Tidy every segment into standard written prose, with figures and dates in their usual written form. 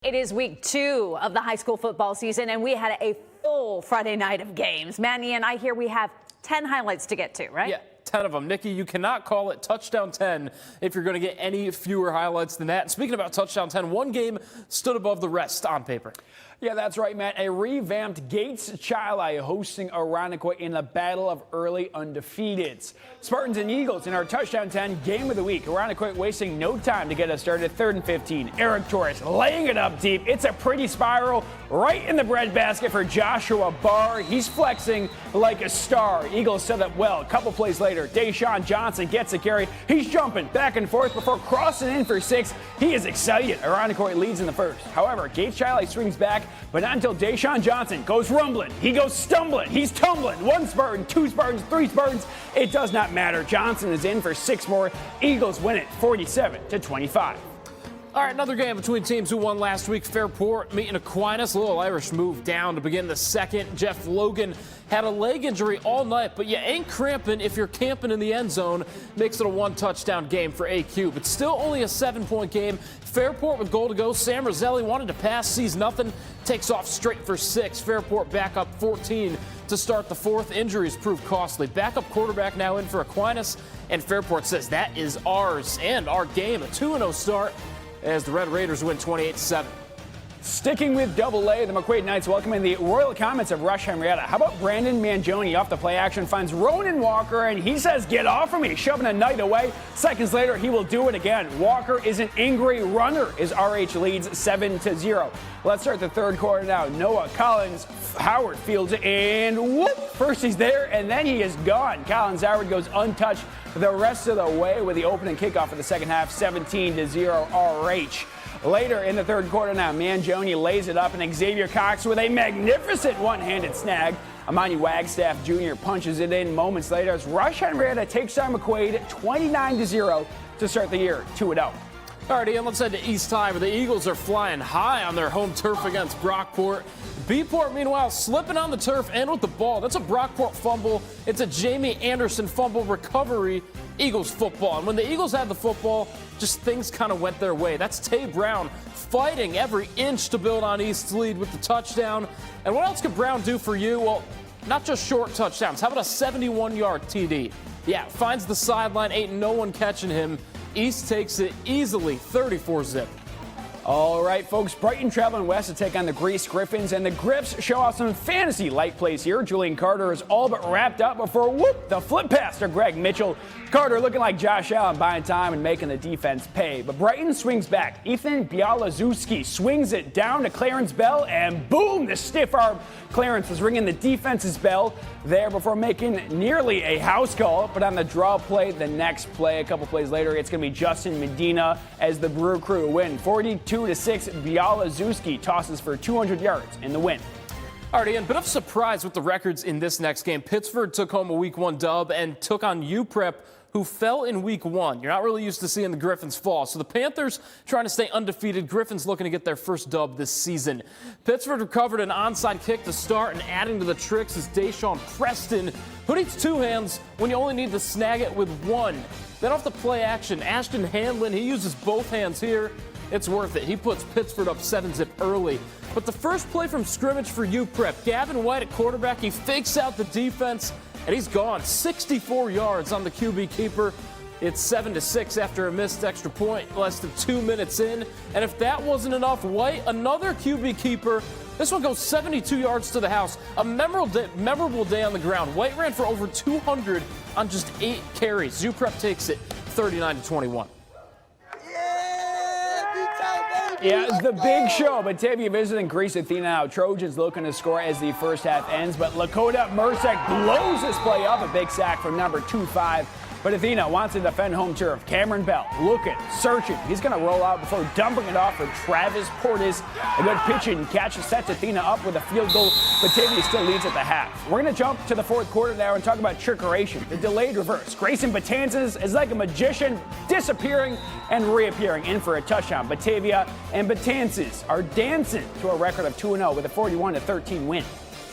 It is week 2 of the high school football season, and we had a full Friday night of games. Manny and I hear we have 10 highlights to get to, right? Yeah, 10 of them. Nikki, you cannot call it touchdown 10 if you're going to get any fewer highlights than that. And speaking about touchdown 10, one game stood above the rest on paper. Yeah, that's right, Matt. A revamped Gates Chili hosting Irondequoit in the battle of early undefeateds. Spartans and Eagles in our touchdown 10 game of the week. Irondequoit wasting no time to get us started. 3rd and 15. Eric Torres laying it up deep. It's a pretty spiral right in the breadbasket for Joshua Barr. He's flexing like a star. Eagles set up well. A couple plays later, Deshaun Johnson gets a carry. He's jumping back and forth before crossing in for 6. He is excited. Irondequoit leads in the first. However, Gates Chili swings back, but not until Deshaun Johnson goes rumbling. He goes stumbling. He's tumbling. 1 Spartan, 2 Spartans, 3 Spartans. It does not matter. Johnson is in for 6 more. Eagles win it 47-25. All right, another game between teams who won last week. Fairport meeting Aquinas. A little Irish move down to begin the second. Jeff Logan had a leg injury all night, but you ain't cramping if you're camping in the end zone. Makes it a 1-touchdown game for AQ, but still only a 7-point game. Fairport with goal to go. Sam Roselli wanted to pass, sees nothing, takes off straight for 6. Fairport back up 14 to start the fourth. Injuries proved costly. Backup quarterback now in for Aquinas, and Fairport says that is ours and our game. A 2-0 start as the Red Raiders win 28-7. Sticking with Double-A, the McQuaid Knights welcoming the Royal Comets of Rush Henrietta. How about Brandon Mangione off the play action, finds Ronan Walker, and he says, "Get off of me," shoving a Knight away. Seconds later, he will do it again. Walker is an angry runner as RH leads 7-0. Let's start the third quarter now. Noah Collins, Howard fields it, and whoop! First he's there, and then he is gone. Collins Howard goes untouched the rest of the way with the opening kickoff of the second half, 17-0 RH. Later in the third quarter now, Mangione lays it up, and Xavier Cox with a magnificent one-handed snag. Amani Wagstaff Jr. punches it in moments later as Rush Henrietta takes on McQuaid 29-0 to start the year 2-0. All right, Ian, let's head to East High, where the Eagles are flying high on their home turf against Brockport. Bport, meanwhile, slipping on the turf and with the ball. That's a Brockport fumble. It's a Jamie Anderson fumble recovery. Eagles football. And when the Eagles had the football, just things kind of went their way. That's Tay Brown fighting every inch to build on East's lead with the touchdown. And what else could Brown do for you? Well, not just short touchdowns. How about a 71-yard TD? Yeah, finds the sideline, ain't no one catching him. East takes it easily, 34-zip. All right, folks, Brighton traveling west to take on the Grease Griffins, and the Griffs show off some fantasy light plays here. Julian Carter is all but wrapped up before, whoop, the flip pass to Greg Mitchell. Carter looking like Josh Allen, buying time and making the defense pay. But Brighton swings back. Ethan Bialazewski swings it down to Clarence Bell, and boom, the stiff arm. Clarence is ringing the defense's bell there before making nearly a house call. But on the draw play, the next play, a couple plays later, it's going to be Justin Medina as the Brew Crew win. 42-6, Bialazewski tosses for 200 yards in the win. All right, Ian, bit of surprise with the records in this next game. Pittsford took home a Week 1 dub and took on UPrep, who fell in Week 1. You're not really used to seeing the Griffins fall. So the Panthers trying to stay undefeated. Griffins looking to get their first dub this season. Pittsford recovered an onside kick to start, and adding to the tricks is Deshaun Preston, who needs 2 hands when you only need to snag it with 1. Then off the play action, Ashton Hanlon, he uses both hands here. It's worth it. He puts Pittsford up 7-zip early. But the first play from scrimmage for UPrep, Gavin White at quarterback, he fakes out the defense, and he's gone 64 yards on the QB keeper. It's 7-6 after a missed extra point, less than 2 minutes in. And if that wasn't enough, White, another QB keeper, this one goes 72 yards to the house. A memorable day on the ground. White ran for over 200 on just 8 carries. UPrep takes it 39-21. Yeah, the big show. Batavia visiting Greece Athena now. Trojans looking to score as the first half ends, but Lakota Mercek blows this play up. A big sack from number 25. But Athena wants to defend home turf. Cameron Bell looking, searching. He's going to roll out before dumping it off for Travis Portis. A good pitch and catch sets Athena up with a field goal. Batavia still leads at the half. We're going to jump to the fourth quarter now and talk about trickeration, the delayed reverse. Grayson Batanzas is like a magician, disappearing and reappearing in for a touchdown. Batavia and Batanzas are dancing to a record of 2-0 with a 41-13 win.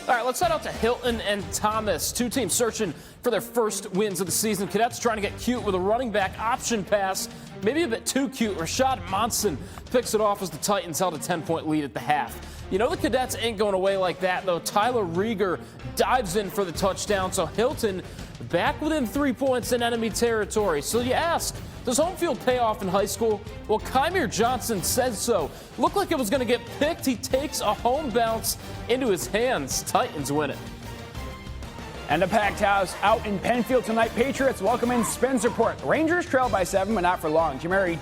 All right, let's head out to Hilton and Thomas. 2 teams searching for their first wins of the season. Cadets trying to get cute with a running back option pass maybe a bit too cute. Rashad Monson picks it off as the Titans held a 10-point lead at the half. You know the Cadets ain't going away like that, though. Tyler Rieger dives in for the touchdown, so Hilton back within 3 points in enemy territory. So you ask, does home field pay off in high school? Well, Kymir Johnson says so. Looked like it was going to get picked. He takes a home bounce into his hands. Titans win it. And a packed house out in Penfield tonight. Patriots welcome in Spencerport. Rangers trail by 7, but not for long. Jamari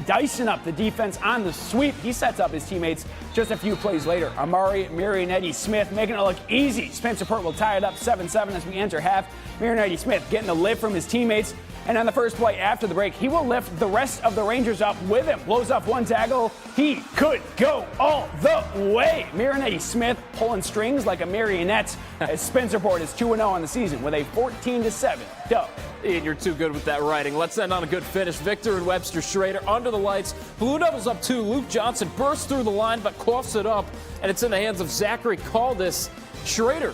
Dyson up the defense on the sweep. He sets up his teammates just a few plays later. Amari Marionetti Smith making it look easy. Spencerport will tie it up 7-7 as we enter half. Marionetti Smith getting the lift from his teammates. And on the first play after the break, he will lift the rest of the Rangers up with him. Blows off one tackle. He could go all the way. Marionetti Smith pulling strings like a marionette as Spencerport is 2-0 on the season with a 14-7 dub. Ian, you're too good with that writing. Let's end on a good finish. Victor and Webster Schrader under the lights. Blue Devils up 2. Luke Johnson bursts through the line but coughs it up, and it's in the hands of Zachary Caldis. Schrader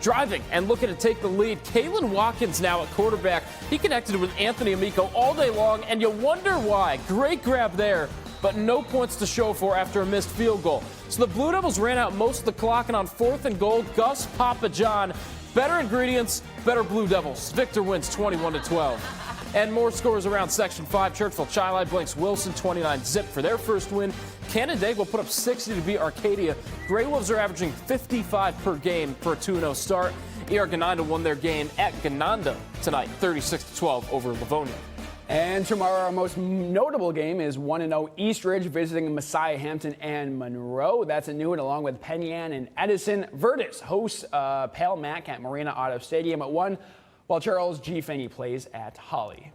driving and looking to take the lead. Kalen Watkins now at quarterback. He connected with Anthony Amico all day long, and you wonder why. Great grab there, but no points to show for after a missed field goal. So the Blue Devils ran out most of the clock, and on 4th and goal, Gus Papa John. Better ingredients, better Blue Devils. Victor wins 21-12. And more scores around Section 5. Churchville Chi-Li blanks Wilson 29-zip for their first win. Canandaigua will put up 60 to beat Arcadia. Grey Wolves are averaging 55 per game for a 2-0 start. ER Gananda won their game at Gananda tonight, 36-12 over Livonia. And tomorrow, our most notable game is 1-0 Eastridge visiting Messiah Hampton and Monroe. That's a new one along with Penn Yan and Edison. Virtus hosts Pale Mac at Marina Auto Stadium at 1, while Charles G. Finney plays at Holly.